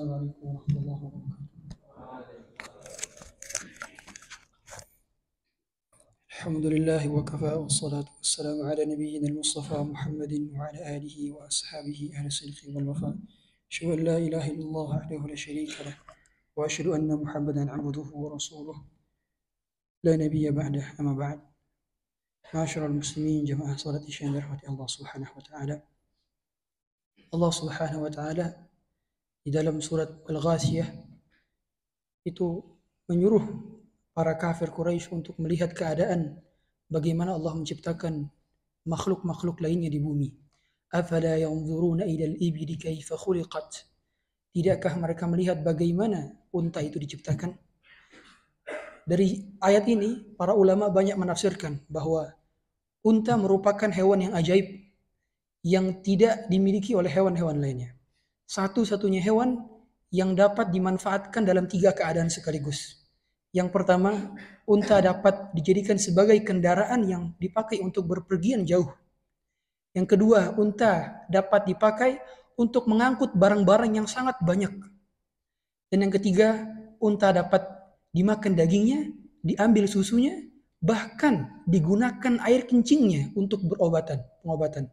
السلام عليكم ورحمة الله وبركاته. الحمد لله وكفى والصلاة والسلام على نبينا المصطفى محمد وعلى آله وأصحابه أهل الصدق والوفاء. أشهد أن لا إله إلا الله وحده لا شريك له وأشهد أن محمدا عبده ورسوله لا نبي بعده. أما بعد، معاشر المسلمين جماعة صلاة الشهر رحمة الله سبحانه وتعالى. Allah Subhanahu wa taala di dalam surat Al-Ghashiyah itu menyuruh para kafir Quraisy untuk melihat keadaan bagaimana Allah menciptakan makhluk-makhluk lainnya di bumi. Afala yanzuruna ila al-ibli kaifa khuliqat? Tidakkah mereka melihat bagaimana unta itu diciptakan? Dari ayat ini para ulama banyak menafsirkan bahwa unta merupakan hewan yang ajaib yang tidak dimiliki oleh hewan-hewan lainnya. Satu-satunya hewan yang dapat dimanfaatkan dalam 3 keadaan sekaligus. Yang pertama, unta dapat dijadikan sebagai kendaraan yang dipakai untuk berpergian jauh. Yang kedua, unta dapat dipakai untuk mengangkut barang-barang yang sangat banyak. Dan yang ketiga, unta dapat dimakan dagingnya, diambil susunya, bahkan digunakan air kencingnya untuk pengobatan.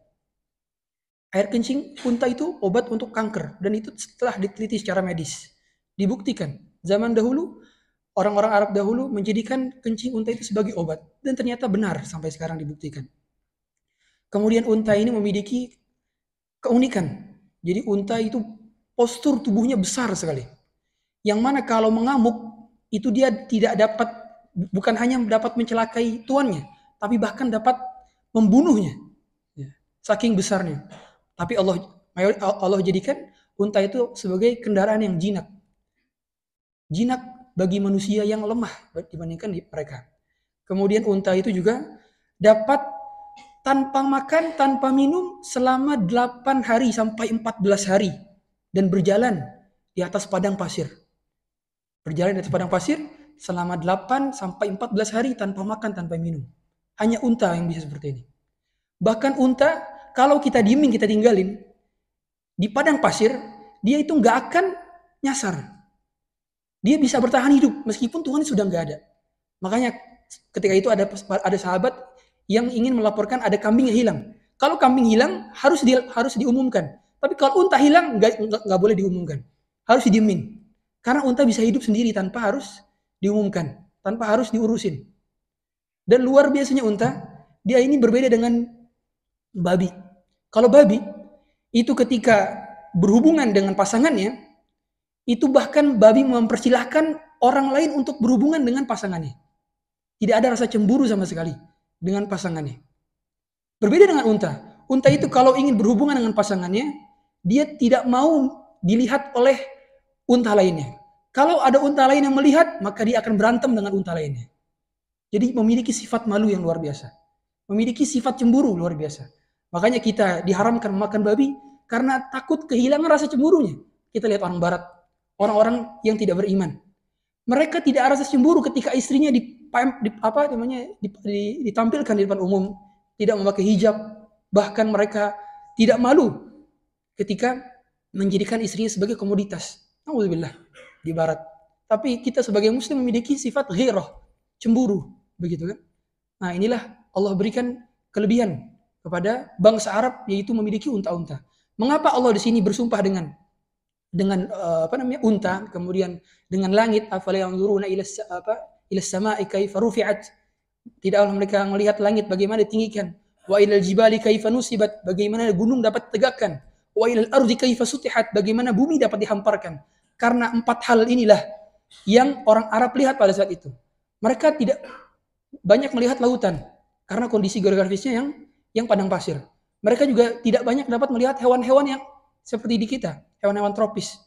Air kencing unta itu obat untuk kanker, dan itu setelah diteliti secara medis. Dibuktikan, zaman dahulu, orang-orang Arab dahulu menjadikan kencing unta itu sebagai obat, dan ternyata benar sampai sekarang dibuktikan. Kemudian unta ini memiliki keunikan. Jadi unta itu postur tubuhnya besar sekali. Yang mana kalau mengamuk, itu dia tidak dapat, bukan hanya dapat mencelakai tuannya, tapi bahkan dapat membunuhnya. Saking besarnya. Tapi Allah jadikan unta itu sebagai kendaraan yang jinak. Jinak bagi manusia yang lemah dibandingkan mereka. Kemudian unta itu juga dapat tanpa makan, tanpa minum selama 8 hari sampai 14 hari. Dan berjalan di atas padang pasir. Berjalan di atas padang pasir selama 8 sampai 14 hari tanpa makan, tanpa minum. Hanya unta yang bisa seperti ini. Bahkan unta, kalau kita diemin, kita tinggalin di padang pasir, dia itu nggak akan nyasar. Dia bisa bertahan hidup meskipun Tuhan sudah nggak ada. Makanya ketika itu ada sahabat yang ingin melaporkan ada kambing yang hilang. Kalau kambing hilang harus diumumkan. Tapi kalau unta hilang nggak boleh diumumkan. Harus didiemin. Karena unta bisa hidup sendiri tanpa harus diumumkan, tanpa harus diurusin. Dan luar biasanya unta, dia ini berbeda dengan babi. Kalau babi, itu ketika berhubungan dengan pasangannya, itu bahkan babi mempersilahkan orang lain untuk berhubungan dengan pasangannya. Tidak ada rasa cemburu sama sekali dengan pasangannya. Berbeda dengan unta. Unta itu kalau ingin berhubungan dengan pasangannya, dia tidak mau dilihat oleh unta lainnya. Kalau ada unta lain yang melihat, maka dia akan berantem dengan unta lainnya. Jadi memiliki sifat malu yang luar biasa. Memiliki sifat cemburu luar biasa. Makanya kita diharamkan makan babi karena takut kehilangan rasa cemburunya. Kita lihat orang barat, orang-orang yang tidak beriman. Mereka tidak rasa cemburu ketika istrinya ditampilkan di depan umum, tidak memakai hijab, bahkan mereka tidak malu ketika menjadikan istrinya sebagai komoditas. Alhamdulillah di barat. Tapi kita sebagai muslim memiliki sifat ghirah, cemburu, begitu kan? Nah, inilah Allah berikan kelebihan kepada bangsa Arab, yaitu memiliki unta-unta. Mengapa Allah di sini bersumpah dengan unta, kemudian dengan langit? Afala yanzuruna ila as-sama'i kaifa rufi'at? Tidaklah mereka melihat langit bagaimana ditinggikan? Wa ilal jibali kaifa nusibat? Bagaimana gunung dapat ditegakkan? Wa ilal ardi kaifa sutihat? Bagaimana bumi dapat dihamparkan? Karena 4 hal inilah yang orang Arab lihat pada saat itu. Mereka tidak banyak melihat lautan karena kondisi geografisnya yang padang pasir. Mereka juga tidak banyak dapat melihat hewan-hewan yang seperti di kita, hewan-hewan tropis.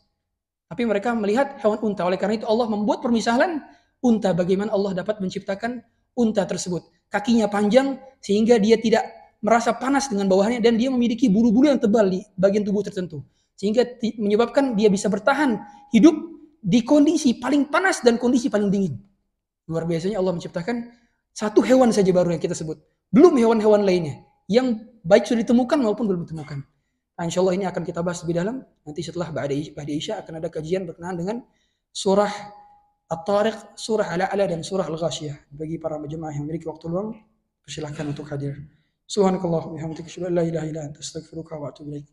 Tapi mereka melihat hewan unta. Oleh karena itu Allah membuat permisalan unta, bagaimana Allah dapat menciptakan unta tersebut. Kakinya panjang sehingga dia tidak merasa panas dengan bawahnya, dan dia memiliki bulu-bulu yang tebal di bagian tubuh tertentu. Sehingga menyebabkan dia bisa bertahan hidup di kondisi paling panas dan kondisi paling dingin. Luar biasanya Allah menciptakan satu hewan saja baru yang kita sebut. Belum hewan-hewan lainnya yang baik sudah ditemukan maupun belum ditemukan. Insya Allah ini akan kita bahas lebih dalam. Nanti setelah Ba'da Isya akan ada kajian berkenaan dengan surah At-Tariq, surah Al-A'la, dan surah Al-Ghasyiyah. Bagi para jemaah yang memiliki waktu luang, persilahkan untuk hadir. Subhanakallah wa bihamdika, asyhadu an la ilaha illa anta, astaghfiruka wa atubu ilaik.